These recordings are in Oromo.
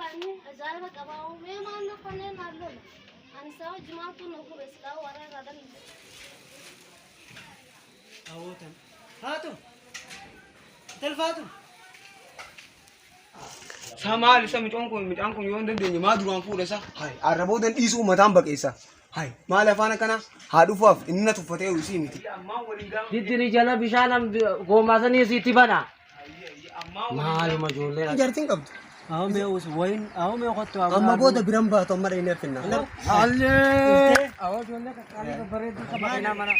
يعني أجايب كباو ما نقولنا نالله أنا سوى جماعة نقول بس لا ورا هذا أوتم فاتم تلفاتم Sama lisa micanku yon dan denye maduran fu da sa. هاي عربو دن إيسو متان بقيسا هاي ما لفانا كنا هادو فاف إننا تفتيه وسي متي Didiri jala bishaanam goomaasanii sitti bana. Maaluma ijoollee. جارتين قبض Awwa mee wayin awwa mee qottu awwa. أما بودا برمبا تمر إني فينا Allee. Awwa ijoollee kakkaanii bareedu qabatina mana.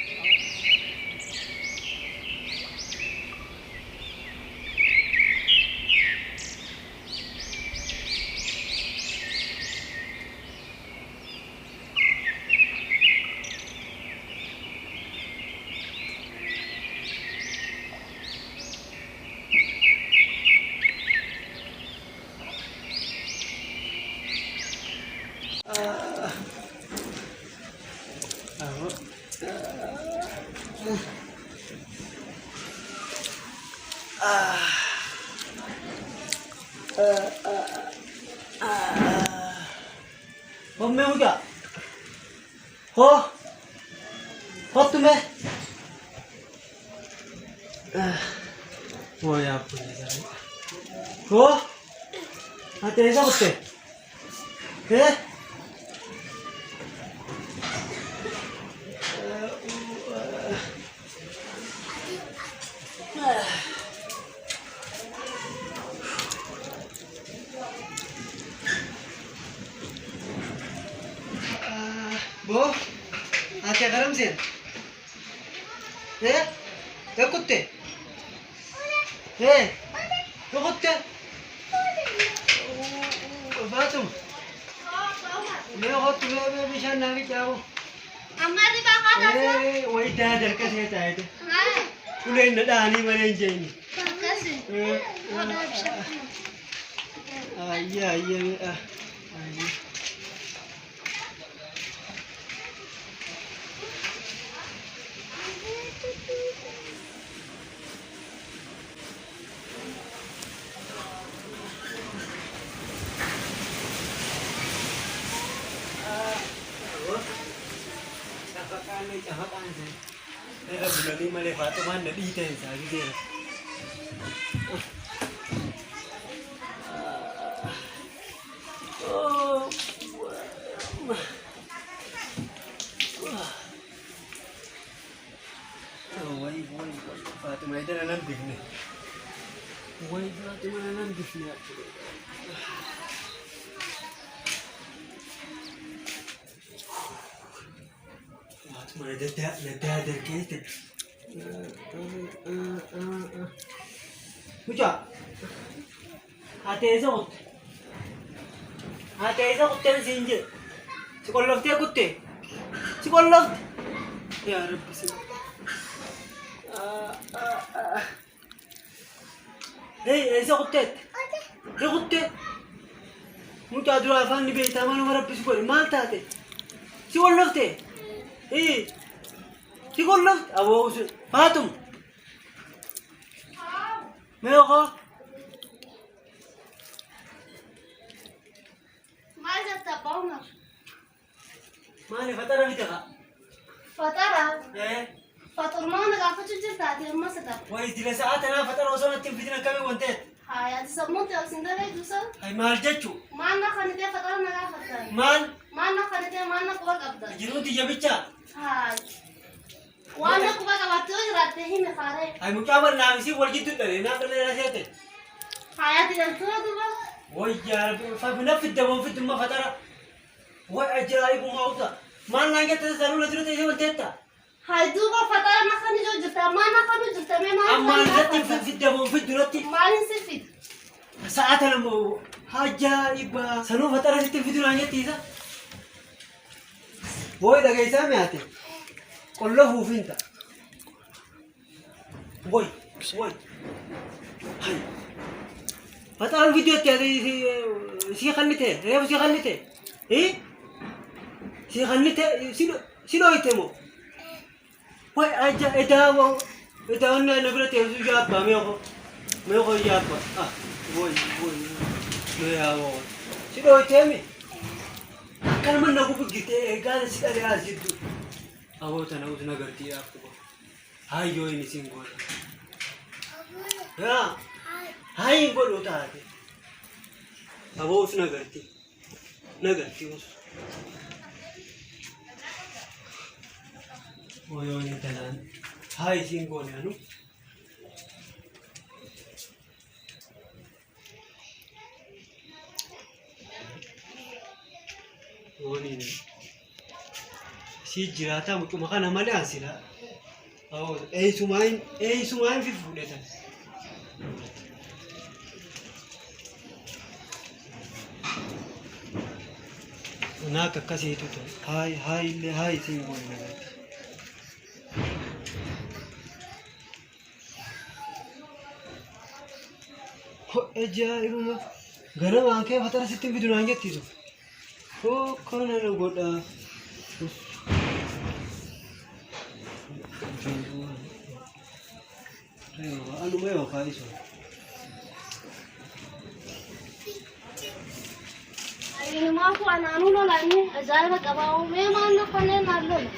هم وجا هو خط में Wo ya pun. هو هاتي إيش أبغى إيه بو هاتي غرام زين ايه يا كتة ايه يا كتة فاتم ليه غط ليه مشان نامي جاو أما دي بقى ايه ويدا دركة هي تايد هاي ولين نداني منين جيني كاسي هذا بشكل ايا ايا Era bulani male Fatima na di ta sa gi dera. Wai Fatima ida nan bihne. Wai Fatima nan bihne. ما ندادر كيتك وجا هاتي زوت تنسينج سكولفت يا كتة سكولفت يا رب سلام ايه زوت يا كتة وجا درا فاني بيتا ما نمر رب سكول ما تاتي سكولفت ايه تقول لك ابو فاتم ما يغا ما جت باونر ماني فترة بيتها فترة ايه فطر ما أنا قاعدة تجلس تاتي ما صدق وي دي ساعات انا فترة وصلت تنفذنا كم وانتهت هاي هذا سموت يا سندرة يدوسا هاي مال جتشو ما أنا خنتي فترة أنا قاعدة فترة مال ما أنا خنتي ما أنا قوة قبضة جنودي جبتشا هاي وأنا قوة قبضة راتي هي مخارج هاي مكابر نامسي والجد تدري ناقل لنا سيتي هاي هذه الدكتورة دوبا وي يا رب فبنفذ دم في الدم فترة وأجايب موضة ما نانجت تسألون لجنود ايه وانتهت هاي دوبا فترة ما خني جو جبتها ما أنا خني جبتها ما أما أنا نزلت في الدم في الدرتي ما نسيت ساعات لما حاجة يبقى سنو فترة ستة في دون عنيت تيزا بوي ده جاي سامي هاتي كله فينتا بوي هاي فترة الفيديو تيجي سي خلنته هي سي خلنته إيه سي خلنته سيلو يتمو بوي أجا إذا أنا نبرة تيجي أبا ميوكو يابا بوي ما يا Si dhooyteemi. Akkan manna gubbigitee eegaan si dhalee as jiddu. Aboota na usna gartiidhaaf quba. Hayyoo inni siin godha. Yaa hayyin godhu taate. Aboo usna garti. Nagarti us. Oyoo inni talaan. Hayi siin godhe anu. Onin si jirata mucuma kana malee ansila. Sumain fi fuudhetan. Naaka akkasiitu ta'e hayi siin godhe nagarti. Ajaa'ibuma gara waan kee fatara sitti fidu naan jettiisu. Kana na godha. Anuma yoo faayisu. Ilmaatu anaanuu lolaanii ajaa'iba qabaa uumee maannoo kanneen naan lola.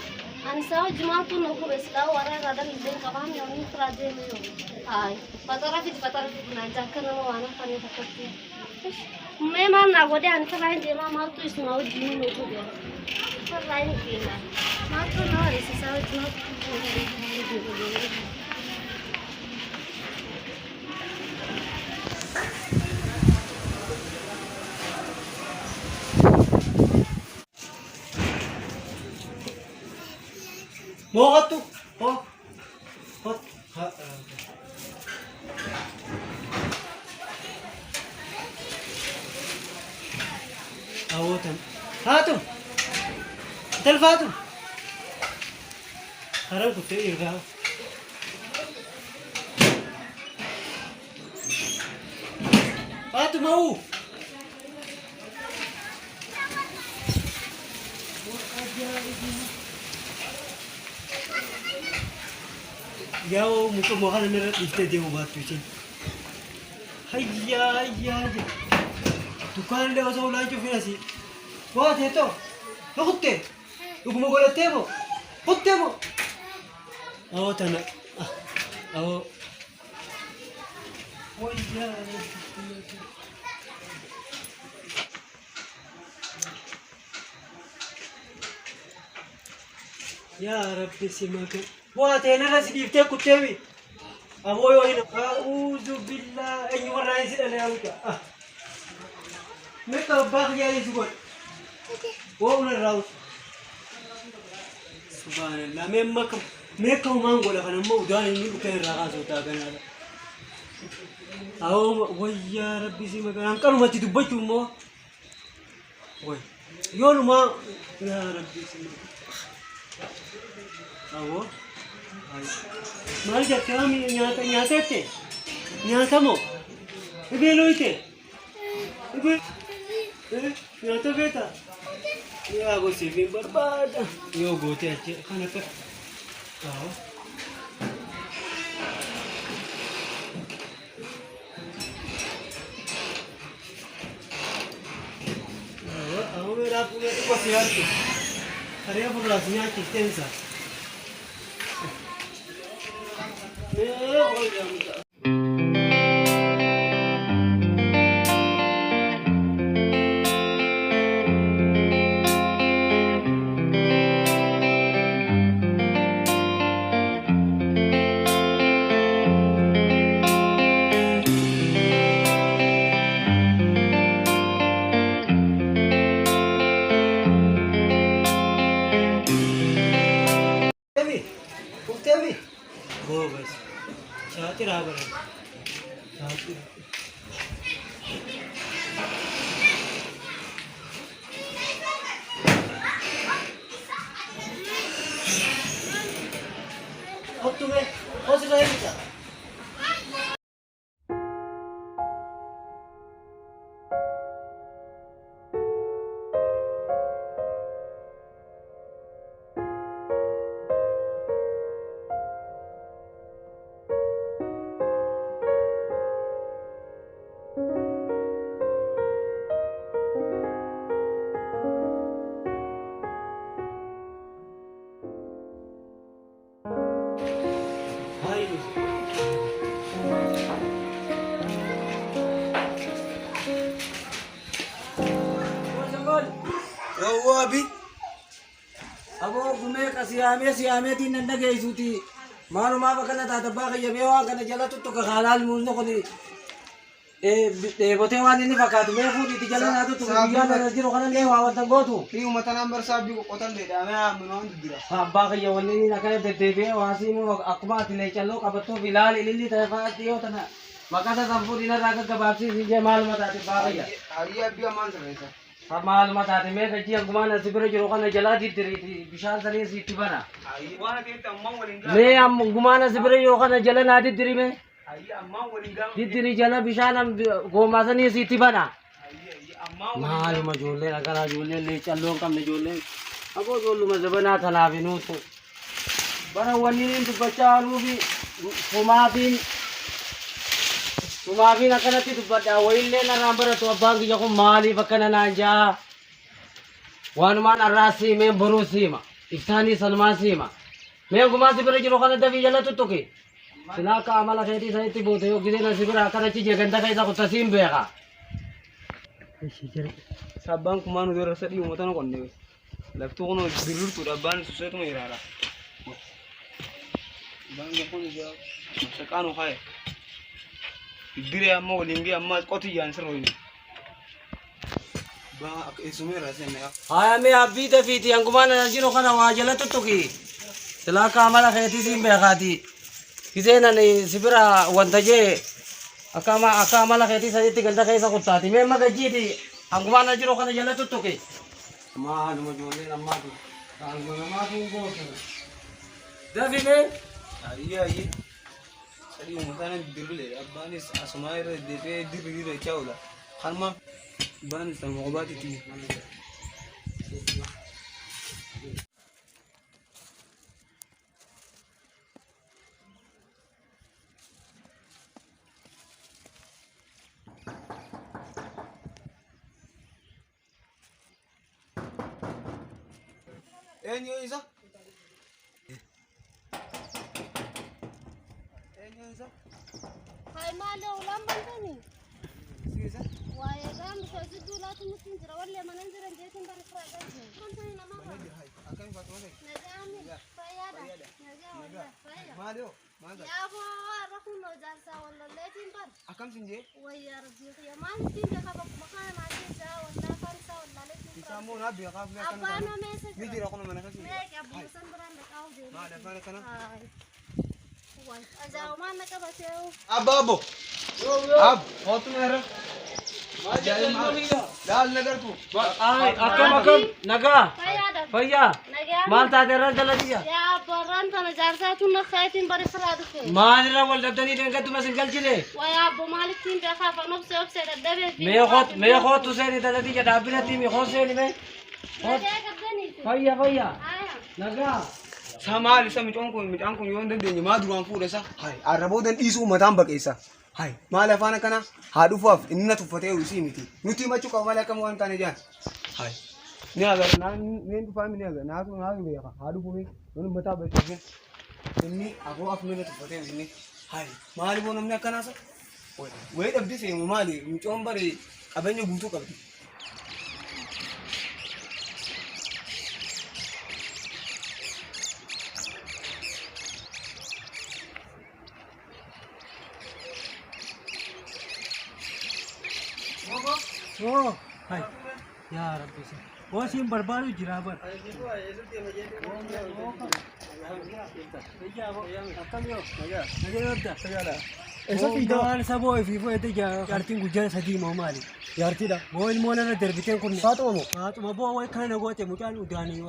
Ani sababa jimaatu nu kureessaa warra irraa illee qabaan yommuu firaa deemu yoo. Hayi fatara fiti naan jaakka nama waan kanneen takkatti. Uumee maannaa godhee ani firaa hin deemaa maaltu isuma wajjin nu godhe. Firaa hin deemaa. Maaltu na wareessisaa wajjin Mau tu? Awotan. Hatum. Telfatum. Harap kutte irga. Hatum mau. Jauh muka makan merah itu dia batu cing. Hayya. Tukan le osau lagi tu finasi. Wah itu, lakutte. Aku mau golek temo, temo. Oh tanah, oh. Oh iya. Ya Rabbi simakan. Wah, tenar nasi difte kutewi. Amo yo ina. Auzu billah. Ayu warna isi dale amuka. Meka bag ya isi got. Wo una raus. Subhanallah. Meka mango la kana mo dan ni bukan raga so ta kana. Aw wayya Rabbi simakan. Kan mati dubatu mo. Woy. Yo ma ya Rabbi simakan. Awo. Mal kami nyata te, nyata mo, ibe loite, nyata beta, ya aku sih berbada, yo gote aja, kan apa, kau, aku merah punya tu pasti harus, hari apa belasnya extensa. Temi, oh bas. Saya tidak Wabi. Aboo gumee ka siyaameetiin nan dhageessuuti. Maalumaa bakka na taatabbaa qayyabee waan kana jala tuttuqa haalaal muusno kuni. Dheebotee waan inni fakkaatu mee fuudhiitti jala naa tuttuqa guyyaa kana jiru kanallee waa wanta gootu. Kii uummata nambara saabbii qoqqootan dheedhaamee haaminoon jira. Abbaa kiyya wanni inni akkana deddeebi'ee waasiin akkuma ati leecalloo qabattuuf ilaali ililli ta'e fa'aatti yoo tana maqasa san fuudhina irraa gaggabaabsiisi ijee maaluma taate abbaa kiyya. Hayyee abbii ammaan sirreessa. Maaluma taate mee gajjii hangumaan asi bira jiru kana jalaa diddiriiti bishaan sanii sitti bana. Hayyee waan ta'etti ammaan waliin ga'a. Mee hangumaan asi bira jiru kana jala naa diddirime. Hayyee ammaan waliin ga'a. Diddiri jala bishaan goomaa sanii sitti bana. Hayyee ammaan waliin ga'a. Maaluma ijoolleen akkanaa ijoolleen leecalloo hin qabne ijoolleen. Aboo ijoolluma zabanaa tanaaf hinuutu. Bara wanni dubbachaa haluufi Sumaafiin akkanatti dubbadhaa wayillee narraan baratu abbaan kiyya kun maaliif akkana naan jaa? Waanumaan arraa siimee boruu siima. Ibsaanii salmaa siima. Mee gumaa si bira jiru kana dafii jala tuttuqi. Silaa akka amala keetii sanitti buute yoo gisee na si bira akkanachi jeeganta keessa kuttasiin beeka. Sabbaan kumaan nuti irra sadii uummata na qonnee. Laftuu kun birirtuudha abbaan suseetuma jiraadha. Abbaan kun ijaa maqaan uffata. Iddire amma waliin gee amma qotiyyaan sirroonni. Baa akka eessumeera seenaa. Haya mee abbii dafiiti hangumaan na jiru kana waa jala tuttuqi. Silaa akka amala keetii siin beekaati. Gisee nani si bira wanta jee akka amala keetii sanitti ganda keessa kuttaati. Mee magajjiiti hangumaan na jiru kana jala tuttuqi. Maaluma ijoolleen ammaatu. Hanguma namaatu hin gootu. Dafi mee. Hayyee. Sadii uummata na dirrilee abbaanis asumaa irra deebi'ee dirriirra chaa'udha. Kanuma abbaanis sama qobaatitti. Eenyu isa? Hai malu ulam bantani. Wah kan bisa jadi ulat mungkin jera wala manan jera jetin bar fraga. Bantani nama apa? Akan fatwa. Najami. Fayada. Naga. Fayada. Mario, mana? Ya aku aku mau jasa wala letin bar. Akan sinje? Wah ya rabbi ya man tin ka ba makan aja sa wala farsa wala letin bar. Kamu nabi ya kamu kan. Apa no message? Midi rakon mana kasi? Nek abu san beranda kau je. Ma da fara kana. Hai. Wah, aja mana ka ba seu? Ababo. Ab, हो तुम्हारा? लाल नगर को. Ay, akam naga. Fayada. Fayya. Naga. Maal taate irra daladiya. Ya baran kana jarsa tu nak khaitin bar fraga ke. Maalirra wal dabdanii deengatu masin galchine. Waya abu malik tin be khafa nafsi ofse da dabe. Mee khootu seeni daladiya dhaabbiratti mi khooseeni mee. Fayya. Naga. Sama alisa midhaan kun yoo dandeenye maa duraan fuudha isa. Hai, arraboodan dhiisuu mataan baqeessa. Hai, maal afaan kana haa dhufaaf inni na tuffatee usii miti. Nuti machuu qaba malee akkam waan taane jaan. Hai. Ni agar neen dhufaa ni agar naatu beeka haa dhufume wani mataa baqeesse. Inni akoo af mina tuffatee inni. Hai, maali boo namni akkanaasa? Wayii dhabdi seemu maali? Mucoon bare qabeenya guutuu qabdi. Oh, hai. Ya Rabbi. Oh, sim barbaru jirabar. Esa fiidaan saboo ififoo ete jaartiin gujjaa sadii moo maali? Jaartiidha. Moo ilmoo nana darbiteen kun faatuma moo? Faatuma boo way kana goote mucaan udaanii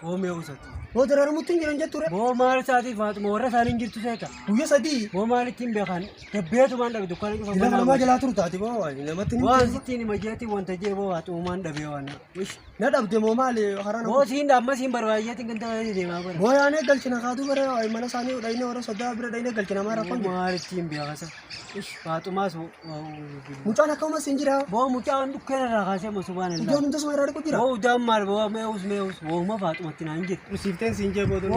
oo mee usatu. Moo daraarumutti hin jiran jetture? Moo maal isaati faatuma warra isaanii jirtu seeta. Guyyaa sadii. Moo maalittiin beekan dabbeetumaan dhabe dukkaana dhufa. Ila namaa jalaa turu taate moo namatti ni. Waan sittiin hima jeetii wanta jee boo haxuumaan dhabee waan. Na dhabde moo maali harana. Moo siin amma siin barbaadeetiin kan ta'e deemaa bara. Moo yaanee galchina kaatu bara mana isaanii dhayne warra sodaa bira dhayne galchina maa raffan. Maalittiin beekasa. Faatumaas Mucaan akkasumas hin jira. boo mucaan dukkeena irraa kaasee moo subhaanallah. Ijoon hundasuma irraa dhiqu jira. Boo udaan maal boo meeus wooma faatuma wajjin haa hin jiru. Risiifteen siin jee booda.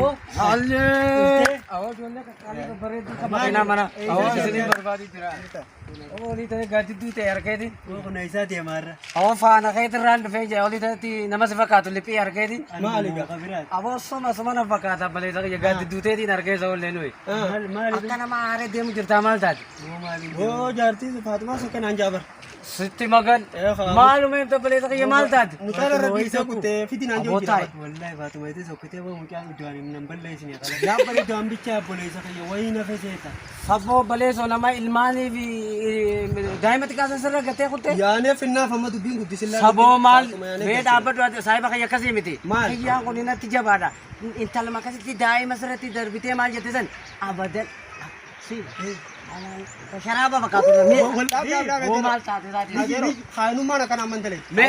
Allee! Awwa ijoollee qaqqaabii babbareedduu qaba. Keenaa mana. Awwa isinii barbaadu jira. Awwa olii ta'e gaaddidduu ta'e argeeti. Qonna isaa deemaarra. Awwa faana keetirraan dhufee jee olii ta'etti nama si fakkaatu liphii argeeti. Maali gaqa biraati? Awwa soma na fakkaata malee ta'e gaaddidduu ta'eetiin argeessa ollee nuyi. Maali? Akka nama haaree deemu jirtaa maal taati? Oo jaartii Faatumaa sakka naan jaabar. Sitti magan. Maaluma himta balee ta'e maal taati? Mucaala rabbii isaa kuttee fiti naan jiru jira. Wallahi Faatumaa itti sokkotee waan mucaan iddoo ani nan balleessine qala. Gaafa iddoo an bichaa obboleessa kiyya wayii na feseeta. Saboo baleesoo nama ilmaanii fi daa'imatti kaasan sirra gatee kuttee. Yaanee finnaaf amma dubbiin guddisillaa. Saboo maal mee dhaabbadhu saahiba kiyya akkasii miti. Maal? Kiyyaan kun natti jabaadha. Intalama akkasitti daa'ima sirratti darbitee maal jette san abadan. Sharaaba fakkaatu namni. Hoo maal taate taate. Haanummaan akkana amantalee. Mee.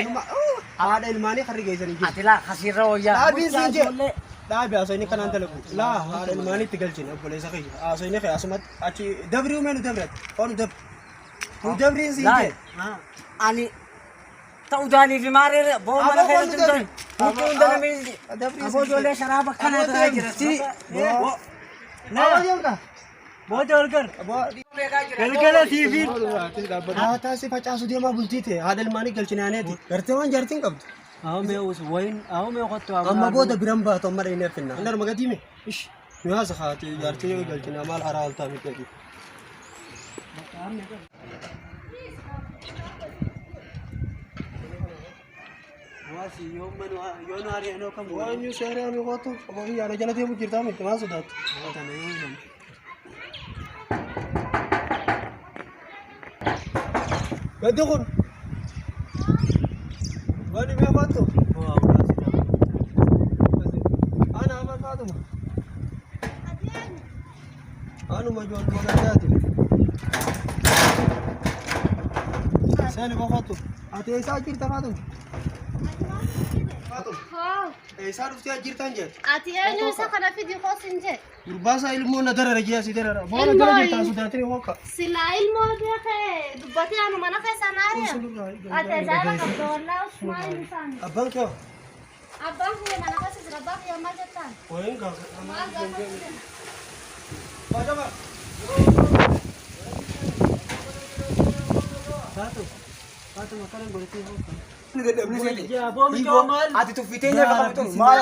Haadha ilmaanii harri geessanii jiru. Ati laa kasirra wayyaa. Dhaabiin siin jee. Dhaabi haasawni kanaan dalagu. Laa haadha ilmaanii itti galchine obboleessa kiyya. Haasawni kiyya asumatti achi dabrii umee nu dabretti. Oonu dab. Nu dabriin siin jee. Ani ta'uu daanii fi maaree boo mana keessa jirtan. Mukti hunda namni. Aboo ijoollee sharaaba kanaa ta'aa jira. Nama deemta. Booda olgar. Galgala TV. Haataa si facaasu deemaa bultii ta'e haadha ilmaanii galchinaaneeti. Gartee waan jaartiin qabdu. Awwa mee qottu Amma booda biran baatu amma dhayinee finna. Inni arma gatiime. Ish. Nyaasa haati jaartii yoo galchinaa maal haraa altaa miti gadi. Waasi yoo nu ari'anoo kam Waan yoo seeree ani qotu obbo yaada jala deemu jirtaa miti maal sodaatu. kana yoo himan. Gaddi kun. Wani mee fattu. Ana aman faatuma. Anuma ijoollee gaddaati. Seeni koo fattu. Ati eessaa jirta faatuma? Haa. Eessaa dhuftee jirtan jee? Ati eenyu isa kana fidi qosin jee? Gurbaasaa ilmoo na darara jee asii darara. Boona jala jirtaa sodaatanii hooqa. Silaa ilmoo beekee dubbatee anu mana keessa naariya. Ati ejaala qabda wallaa usmaa inni isaanii. Abbaan kee Abbaan kiyya mana keessa jira abbaan kiyya maal jettaan? wayin gaafa. Maal gaafa? Faatuma. Faatuma kanan godhatee hooqa. Ati tuffitee nyaata qabdu maal?